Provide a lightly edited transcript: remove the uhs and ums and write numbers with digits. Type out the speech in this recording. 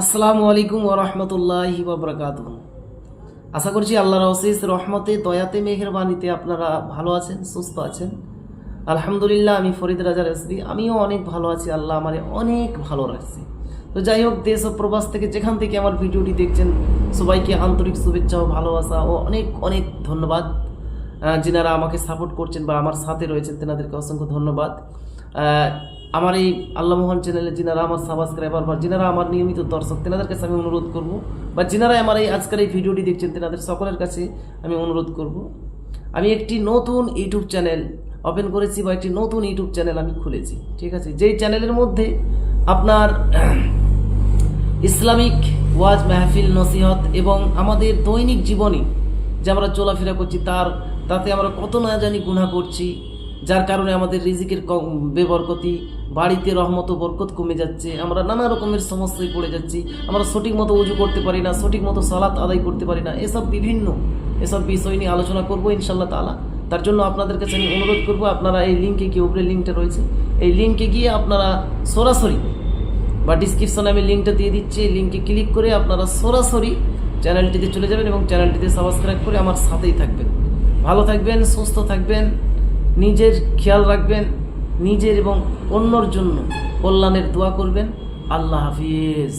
আসসালামু আলাইকুম ওয়া রাহমাতুল্লাহি ওয়া বারাকাতুহু। আশা করছি আল্লাহর অশেষ রহমতে দয়াতে মেহেরবানিতে আপনারা ভালো আছেন, সুস্থ আছেন। আলহামদুলিল্লাহ, আমি ফরিদ রাজা রেসবি, আমিও অনেক ভালো আছি। আল্লাহ আমারে অনেক ভালো রাখছে। তো যাই হোক, দেশ ও প্রবাস থেকে যেখান থেকে আমার ভিডিওটি দেখছেন সবাইকে আন্তরিক শুভেচ্ছা ও ভালোবাসা ও অনেক অনেক ধন্যবাদ। যিনারা আমাকে সাপোর্ট করছেন বা আমার সাথে রয়েছেন তেনাদেরকে অসংখ্য ধন্যবাদ। আমার এই আল্লাহ মোহন চ্যানেলে যিনারা আমার সাবস্ক্রাইবার বা যিনারা আমার নিয়মিত দর্শক তেনাদের কাছে আমি অনুরোধ করব, বা যিনারা আমার এই আজকের এই ভিডিওটি দেখছেন তেনাদের সকলের কাছে আমি অনুরোধ করব, আমি একটি নতুন ইউটিউব চ্যানেল ওপেন করেছি বা একটি নতুন ইউটিউব চ্যানেল আমি খুলেছি। ঠিক আছে, যেই চ্যানেলের মধ্যে আপনার ইসলামিক ওয়াজ মাহফিল নসিহত এবং আমাদের দৈনিক জীবনে যে আমরা চলাফেরা করছি তাতে আমরা কত না জানি গুনাহ করছি, যার কারণে আমাদের রিজিকের বেবরকতি, বাড়িতে রহমত ও বরকত কমে যাচ্ছে, আমরা নানা রকমের সমস্যায় পড়ে যাচ্ছি, আমরা সঠিক মতো উজু করতে পারি না, সঠিক মতো সালাত আদায় করতে পারি না, এসব বিষয় নিয়ে আলোচনা করবো ইনশাআল্লাহ তাআলা। তার জন্য আপনাদের কাছে আমি অনুরোধ করবো, আপনারা এই লিঙ্কে গিয়ে, উপরে লিঙ্কটা রয়েছে, এই লিঙ্কে গিয়ে আপনারা সরাসরি, বা ডিসক্রিপশনে আমি লিঙ্কটা দিয়ে দিচ্ছি, এই লিঙ্কে ক্লিক করে আপনারা সরাসরি চ্যানেলটিতে চলে যাবেন এবং চ্যানেলটিতে সাবস্ক্রাইব করে আমার সাথেই থাকবেন। ভালো থাকবেন, সুস্থ থাকবেন, নিজের খেয়াল রাখবেন, নিজের এবং অন্যর জন্য কল্যাণের দোয়া করবেন। আল্লাহ হাফিজ।